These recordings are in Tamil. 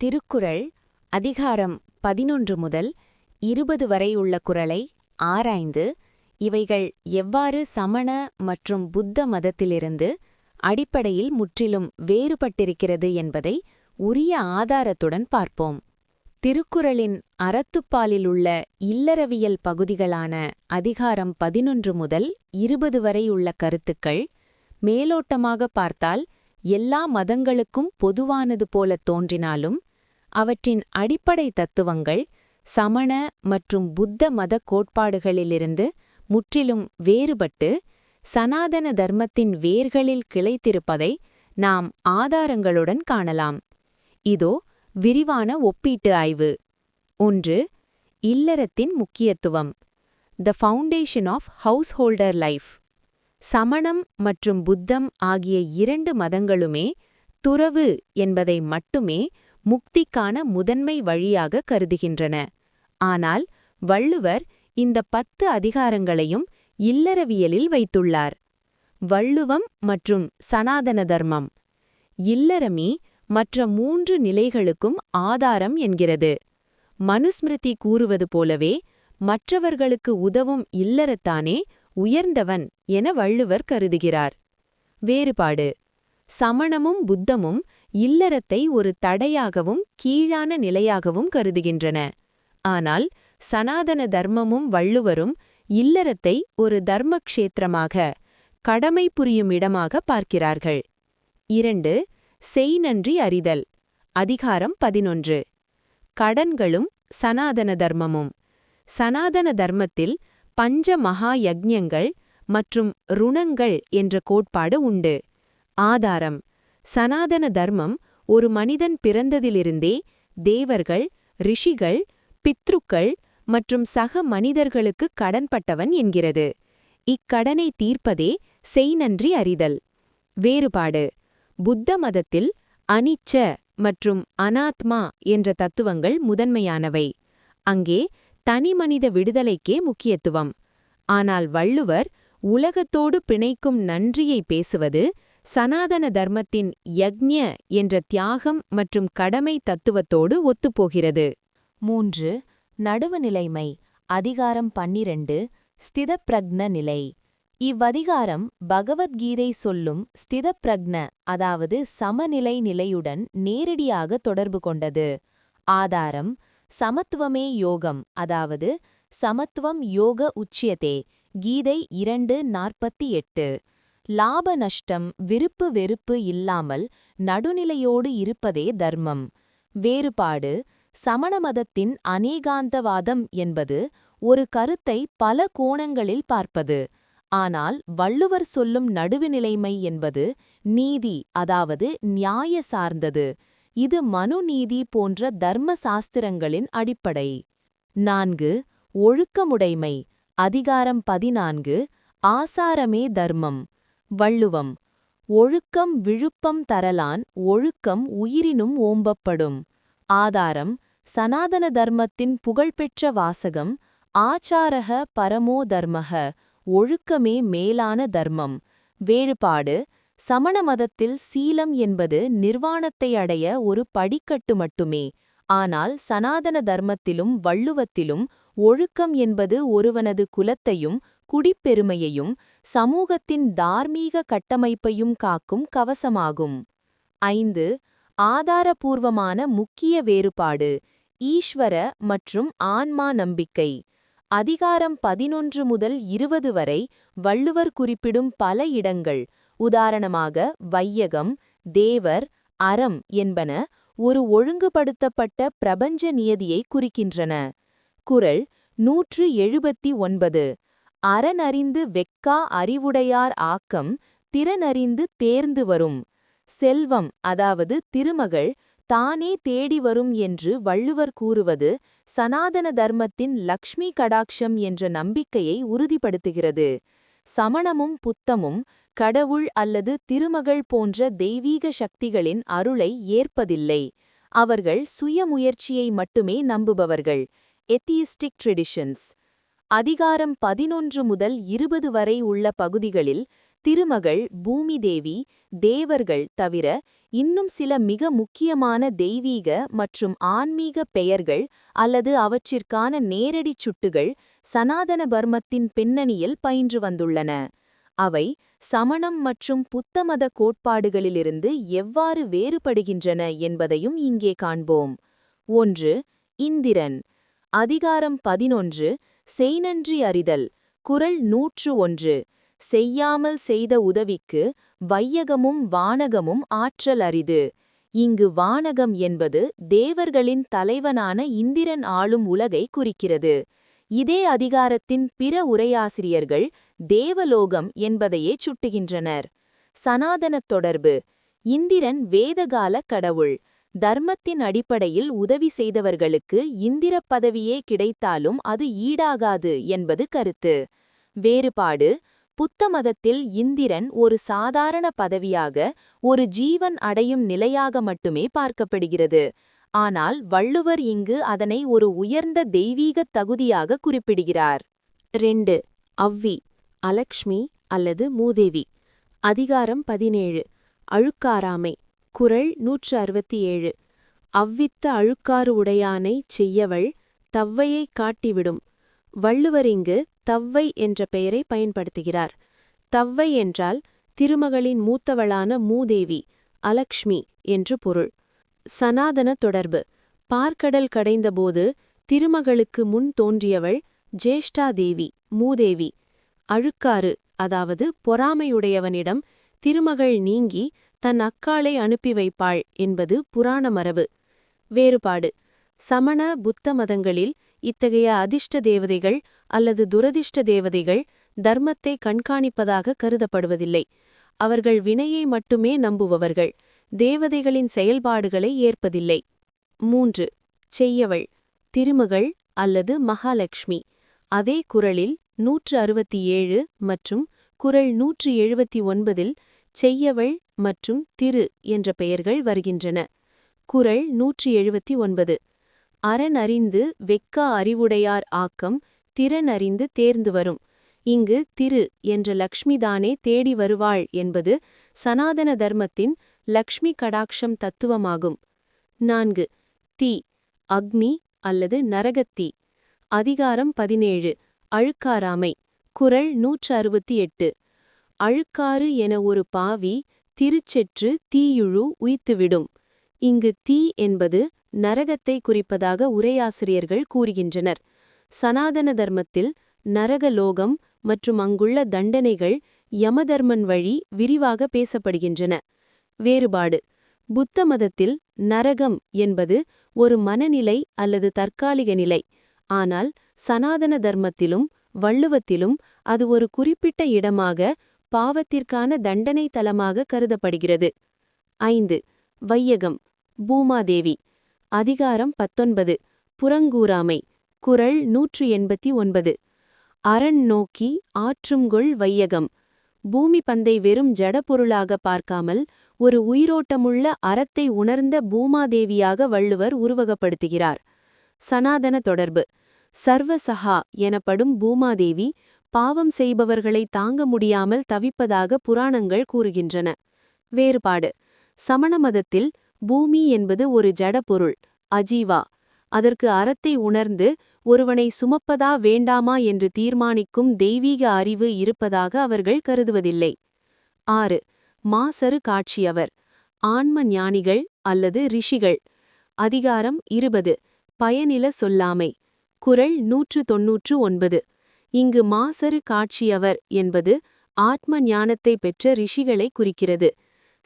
திருக்குறள் அதிகாரம் 11 முதல் 20 வரை உள்ள குறளை ஆராய்ந்து இவைகள் எவ்வாறு சமண மற்றும் புத்த மதத்திலிருந்து அடிப்படையில் முற்றிலும் வேறுபட்டிருக்கிறது என்பதை உரிய ஆதாரத்துடன் பார்ப்போம். திருக்குறளின் அறத்துப்பாலிலுள்ள இல்லறவியல் பகுதிகளான அதிகாரம் 11 முதல் 20 வரை உள்ள கருத்துக்கள் மேலோட்டமாக பார்த்தால் எல்லா மதங்களுக்கும் பொதுவானது போல தோன்றினாலும் அவற்றின் அடிப்படை தத்துவங்கள் சமண மற்றும் புத்த மத கோட்பாடுகளிலிருந்து முற்றிலும் வேறுபட்டு சனாதன தர்மத்தின் வேர்களில் கிளைத்திருப்பதை நாம் ஆதாரங்களுடன் காணலாம். இதோ விரிவான ஒப்பீட்டு ஆய்வு. 1. இல்லறத்தின் முக்கியத்துவம். The foundation of householder life. சமணம் மற்றும் புத்தம் ஆகிய இரண்டு மதங்களுமே துறவு என்பதை மட்டுமே முக்திக்கான முதன்மை வழியாக கருதுகின்றன. ஆனால் வள்ளுவர் இந்த 10 அதிகாரங்களையும் இல்லறவியலில் வைத்துள்ளார். வள்ளுவம் மற்றும் சனாதன தர்மம். இல்லறமி மற்ற 3 நிலைகளுக்கும் ஆதாரம் என்கிறது. மனுஸ்மிருதி கூறுவது போலவே மற்றவர்களுக்கு உதவும் இல்லறத்தானே உயர்ந்தவன் என வள்ளுவர் கருதுகிறார். வேறுபாடு. சமணமும் புத்தமும் இல்லறத்தை ஒரு தடையாகவும் கீழான நிலையாகவும் கருதுகின்றன. ஆனால் சனாதன தர்மமும் வள்ளுவரும் இல்லறத்தை ஒரு தர்மக்ஷேத்திரமாக, கடமை புரியும் இடமாக பார்க்கிறார்கள். 2. செய்நன்றி அறிதல். அதிகாரம் 11. கடன்களும் சனாதன தர்மமும். சனாதன தர்மத்தில் பஞ்ச மகா யக்ஞங்கள் மற்றும் ருணங்கள் என்ற கோட்பாடு உண்டு. ஆதாரம். சனாதன தர்மம் ஒரு மனிதன் பிறந்ததிலிருந்தே தேவர்கள், ரிஷிகள், பித்ருக்கள் மற்றும் சக மனிதர்களுக்கு கடன்பட்டவன் என்கிறது. இக்கடனை தீர்ப்பதே செய்நன்றி அறிதல். வேறுபாடு. புத்த மதத்தில் அனிச்ச மற்றும் அனாத்மா என்ற தத்துவங்கள் முதன்மையானவை. அங்கே தனிமனித விடுதலைக்கே முக்கியத்துவம். ஆனால் வள்ளுவர் உலகத்தோடு பிணைக்கும் நன்றியை பேசுவது சனாதன தர்மத்தின் யக்ஞ என்ற தியாகம் மற்றும் கடமை தத்துவத்தோடு ஒத்துப்போகிறது. 3. நடுவுநிலைமை. அதிகாரம் 12. ஸ்திதப்பிரக்ஞ நிலை. இவ்வதிகாரம் பகவத்கீதை சொல்லும் ஸ்திதப்பிரக்ஞ அதாவது சமநிலை நிலையுடன் நேரடியாக தொடர்பு கொண்டது. ஆதாரம். சமத்துவமே யோகம் அதாவது சமத்துவம் யோக உச்சியதே. கீதை 2:48. லாப நஷ்டம் விருப்பு வெறுப்பு இல்லாமல் நடுநிலையோடு இருப்பதே தர்மம். வேறுபாடு. சமண மதத்தின் அநேகாந்தவாதம் என்பது ஒரு கருத்தை பல கோணங்களில் பார்ப்பது. ஆனால் வள்ளுவர் சொல்லும் நடுவுநிலைமை என்பது நீதி அதாவது நியாய சார்ந்தது. இது மனுநீதி போன்ற தர்ம சாஸ்திரங்களின் அடிப்படை. 4. ஒழுக்கமுடைமை. அதிகாரம் 14. ஆசாரமே தர்மம். வள்ளுவம். ஒழுக்கம் விழுப்பம் தரலான் ஒழுக்கம் உயிரினும் ஓம்பப்படும். ஆதாரம். சனாதன தர்மத்தின் புகழ்பெற்ற வாசகம் ஆச்சாரக பரமோ தர்மக. ஒழுக்கமே மேலான தர்மம். வேறுபாடு. சமண மதத்தில் சீலம் என்பது நிர்வாணத்தை அடைய ஒரு படிக்கட்டு மட்டுமே. ஆனால் சனாதன தர்மத்திலும் வள்ளுவத்திலும் ஒழுக்கம் என்பது ஒருவனது குலத்தையும் குடிப்பெருமையையும் சமூகத்தின் தார்மீக கட்டமைப்பையும் காக்கும் கவசமாகும். 5. ஆதாரபூர்வமான முக்கிய வேறுபாடு. ஈஸ்வர மற்றும் ஆன்மா நம்பிக்கை. அதிகாரம் 11 முதல் 20 வரை வள்ளுவர் குறிப்பிடும் பல இடங்கள் உதாரணமாக வையகம், தேவர், அறம் என்பன ஒரு ஒழுங்குபடுத்தப்பட்ட பிரபஞ்ச நியதியை குறிக்கின்றன. குறள் 179. அறனறிந்து வெக்கா அறிவுடையார் ஆக்கம் திறனறிந்து தேர்ந்து வரும். செல்வம் அதாவது திருமகள் தானே தேடி வரும் என்று வள்ளுவர் கூறுவது சனாதன தர்மத்தின் லக்ஷ்மி கடாட்சம் என்ற நம்பிக்கையை உறுதிப்படுத்துகிறது. சமணமும் புத்தமும் கடவுள் அல்லது திருமகள் போன்ற தெய்வீக சக்திகளின் அருளை ஏற்பதில்லை. அவர்கள் சுயமுயற்சியை மட்டுமே நம்புபவர்கள். எத்தியிஸ்டிக் ட்ரெடிஷன்ஸ். அதிகாரம் 11 முதல் 20 வரை உள்ள பகுதிகளில் திருமகள் பூமிதேவி தேவர்கள் தவிர இன்னும் சில மிக முக்கியமான தெய்வீக மற்றும் ஆன்மீக பெயர்கள் அல்லது அவற்றிற்கான நேரடிச் சுட்டுகள் சனாதன பர்மத்தின் பின்னணியில் பயின்று வந்துள்ளன. அவை சமணம் மற்றும் புத்தமத கோட்பாடுகளிலிருந்து எவ்வாறு வேறுபடுகின்றன என்பதையும் இங்கே காண்போம். 1. இந்திரன். அதிகாரம் 11. செய்நன்றி அறிதல். குறள் 101. செய்யாமல் செய்த உதவிக்கு வையகமும் வானகமும் ஆற்றல் அரிது. இங்கு வானகம் என்பது தேவர்களின் தலைவனான இந்திரன் ஆளும் உலகை குறிக்கிறது. இதே அதிகாரத்தின் பிற உரையாசிரியர்கள் தேவலோகம் என்பதையே சுட்டுகின்றனர். சனாதனத் தொடர்பு. இந்திரன் வேதகால கடவுள். தர்மத்தின் அடிப்படையில் உதவி செய்தவர்களுக்கு இந்திரப் பதவியே கிடைத்தாலும் அது ஈடாகாது என்பது கருத்து. வேறுபாடு. புத்த மதத்தில் இந்திரன் ஒரு சாதாரண பதவியாக ஒரு ஜீவன் அடையும் நிலையாக மட்டுமே பார்க்கப்படுகிறது. ஆனால் வள்ளுவர் இங்கு அதனை ஒரு உயர்ந்த தெய்வீகத் தகுதியாக குறிப்பிடுகிறார். 2. அவ்வி அலக்ஷ்மி அல்லது மூதேவி. அதிகாரம் 17. அழுக்காராமை. குறள் 167. அவ்வித்த அழுக்காறு உடையானைச் செய்யவள் தவ்வையைக் காட்டிவிடும். வள்ளுவர் இங்கு தவ்வை என்ற பெயரை பயன்படுத்துகிறார். தவ்வை என்றால் திருமகளின் மூத்தவளான மூதேவி அலக்ஷ்மி என்று பொருள். சனாதன தொடர்பு. பார்க்கடல் கடைந்தபோது திருமகளுக்கு முன் தோன்றியவள் ஜேஷ்டாதேவி மூதேவி. அழுக்காறு அதாவது பொறாமையுடையவனிடம் திருமகள் நீங்கி தன் அக்காளை அனுப்பி வைப்பாள் என்பது புராண மரபு. வேறுபாடு. சமண புத்த மதங்களில் இத்தகைய அதிர்ஷ்ட தேவதைகள் அல்லது துரதிர்ஷ்ட தேவதைகள் தர்மத்தை கண்காணிப்பதாக கருதப்படுவதில்லை. அவர்கள் வினையை மட்டுமே நம்புபவர்கள், தேவதைகளின் செயல்பாடுகளை ஏற்பதில்லை. 3. செய்யவள். திருமகள் அல்லது மகாலட்சுமி. அதே குறளில் 167 மற்றும் குறள் 179 செய்யவள் மற்றும் திரு என்ற பெயர்கள் வருகின்றன. குறள் 179. அரண் அறிந்து வெக்க அறிவுடையார் ஆக்கம் திறன் அறிந்து தேர்ந்து வரும். இங்கு திரு என்ற லக்ஷ்மிதானே தேடி வருவாள் என்பது சனாதன தர்மத்தின் லக்ஷ்மி கடாட்சம் தத்துவமாகும். 4. தீ அக்னி அல்லது நரகத்தீ. அதிகாரம் 17. அழுக்காராமை. குறள் 168. அழுக்காறு என ஒரு பாவி திருச்செற்று தீயுழு உய்த்துவிடும். இங்கு தீ என்பது நரகத்தை குறிப்பதாக உரையாசிரியர்கள் கூறுகின்றனர். சனாதன தர்மத்தில் நரகலோகம் மற்றும் அங்குள்ள தண்டனைகள் யமதர்மன் வழி விரிவாக பேசப்படுகின்றன. வேறுபாடு. புத்த மதத்தில் நரகம் என்பது ஒரு மனநிலை அல்லது தற்காலிக நிலை. ஆனால் சனாதன தர்மத்திலும் வள்ளுவத்திலும் அது ஒரு குறிப்பிட்ட இடமாக பாவத்திற்கான தண்டனை தலமாக கருதப்படுகிறது. 5. வையகம். பூமாதேவி. அதிகாரம் 19. புறங்கூறாமை. குறள் 189. அரண் நோக்கி ஆற்றும்கொள் வையகம். பூமி பந்தை வெறும் ஜடப்பொருளாக பார்க்காமல் ஒரு உயிரோட்டமுள்ள அறத்தை உணர்ந்த பூமாதேவியாக வள்ளுவர் உருவகப்படுத்துகிறார். சனாதன தொடர்பு. சர்வசஹா எனப்படும் பூமாதேவி பாவம் செய்பவர்களை தாங்க முடியாமல் தவிப்பதாக புராணங்கள் கூறுகின்றன. வேறுபாடு. சமண மதத்தில் பூமி என்பது ஒரு ஜடப்பொருள், அஜீவா. அதற்கு அறத்தை உணர்ந்து ஒருவனை சுமப்பதா வேண்டாமா என்று தீர்மானிக்கும் தெய்வீக அறிவு இருப்பதாக அவர்கள் கருதுவதில்லை. 6. மாசறு காட்சியவர். ஆன்ம ஞானிகள் அல்லது ரிஷிகள். அதிகாரம் 20. பயனில சொல்லாமை. குறள் 199. இங்கு மாசறு காட்சியவர் என்பது ஆத்ம ஞானத்தை பெற்ற ரிஷிகளை குறிக்கிறது.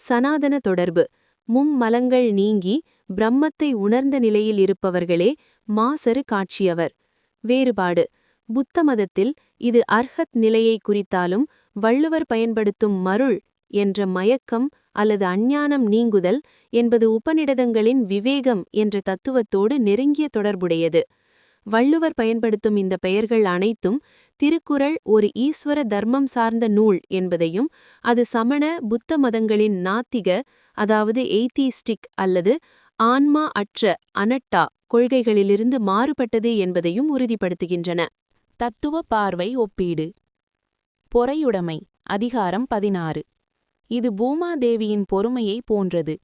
சனாதன தொடர்பு. மும்மலங்கள் நீங்கி பிரம்மத்தை உணர்ந்த நிலையில் இருப்பவர்களே மாசறு காட்சியவர். வேறுபாடு. புத்த மதத்தில் இது அர்ஹத் நிலையை குறித்தாலும் வள்ளுவர் பயன்படுத்தும் மருள் என்ற மயக்கம் அல்லது அஞ்ஞானம் நீங்குதல் என்பது உபநிடதங்களின் விவேகம் என்ற தத்துவத்தோடு நெருங்கிய தொடர்புடையது. வள்ளுவர் பயன்படுத்தும் இந்த பெயர்கள் அனைத்தும் திருக்குறள் ஒரு ஈஸ்வர தர்மம் சார்ந்த நூல் என்பதையும் அது சமண புத்த மதங்களின் நாத்திக அதாவது எய்தீஸ்டிக் அல்லது ஆன்மா அற்ற அனட்டா கொள்கைகளிலிருந்து மாறுபட்டது என்பதையும் உறுதிப்படுத்துகின்றன. தத்துவ பார்வை ஒப்பீடு. பொறையுடைமை அதிகாரம் 16. இது பூமாதேவியின் பொறுமையை போன்றது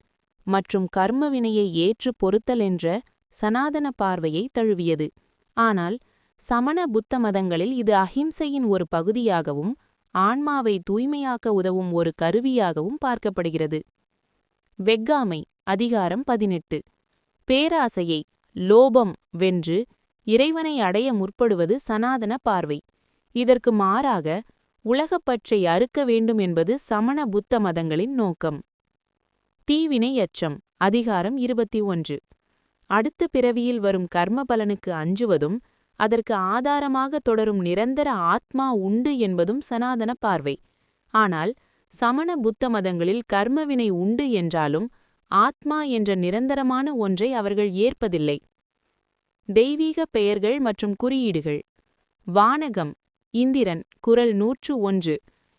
மற்றும் கர்மவினையை ஏற்று பொறுத்தல் என்ற சனாதன பார்வையை தழுவியது. ஆனால் சமண புத்த மதங்களில் இது அஹிம்சையின் ஒரு பகுதியாகவும் ஆன்மாவை தூய்மையாக்க உதவும் ஒரு கருவியாகவும் பார்க்கப்படுகிறது. வெஃகாமை. அதிகாரம் 18. பேராசையை லோபம் வென்று இறைவனை அடைய முற்படுவது சனாதன பார்வை. இதற்கு மாறாக உலகப்பற்றை அறுக்க வேண்டும் என்பது சமண புத்த மதங்களின் நோக்கம். தீவினை எச்சம். அதிகாரம் 21. அடுத்த பிறவியில் வரும் கர்ம பலனுக்கு அஞ்சுவதும் அதற்கு ஆதாரமாக தொடரும் நிரந்தர ஆத்மா உண்டு என்பதும் சனாதன பார்வை. ஆனால் சமண புத்த மதங்களில் கர்மவினை உண்டு என்றாலும் ஆத்மா என்ற நிரந்தரமான ஒன்றை அவர்கள் ஏற்பதில்லை. தெய்வீக பெயர்கள் மற்றும் குறியீடுகள். வானகம் இந்திரன். குறள் 101.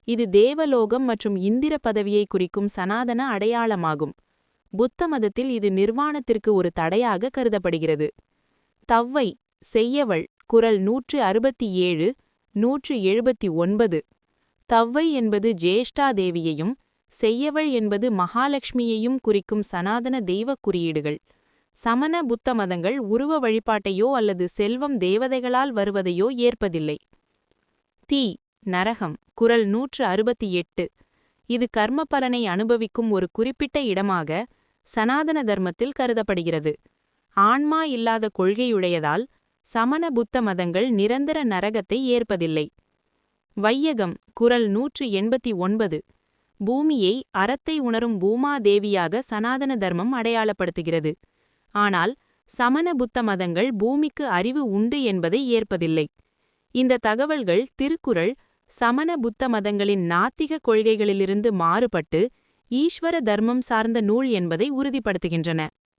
இது தேவலோகம் மற்றும் இந்திர பதவியை குறிக்கும் சனாதன அடையாளமாகும். புத்த மதத்தில் இது நிர்வாணத்திற்கு ஒரு தடையாக கருதப்படுகிறது. தவ்வை செய்யவள். குறள் 167, 179. தவ்வை என்பது ஜேஷ்டா தேவியையும் செய்யவள் என்பது மகாலட்சுமியையும் குறிக்கும் சனாதன தெய்வக் குறியீடுகள். சமண புத்த மதங்கள் உருவ வழிபாட்டையோ அல்லது செல்வம் தேவதைகளால் வருவதையோ ஏற்பதில்லை. தீ நரகம். குறள் 168. இது கர்ம பலனை அனுபவிக்கும் ஒரு குறிப்பிட்ட இடமாக சனாதன தர்மத்தில் கருதப்படுகிறது. ஆன்மா இல்லாத கொள்கையுடையதால் சமண புத்த மதங்கள் நிரந்தர நரகத்தை ஏற்பதில்லை. வையகம். குறள் 189. பூமியை அறத்தை உணரும் பூமாதேவியாக சனாதன தர்மம் அடையாளப்படுத்துகிறது. ஆனால் சமண புத்த மதங்கள் பூமிக்கு அறிவு உண்டு என்பதை ஏற்பதில்லை. இந்த தகவல்கள் திருக்குறள் சமண புத்த மதங்களின் நாத்திக கொள்கைகளிலிருந்து மாறுபட்டு ஈஸ்வர தர்மம் சார்ந்த நூல் என்பதை உறுதிப்படுத்துகின்றன.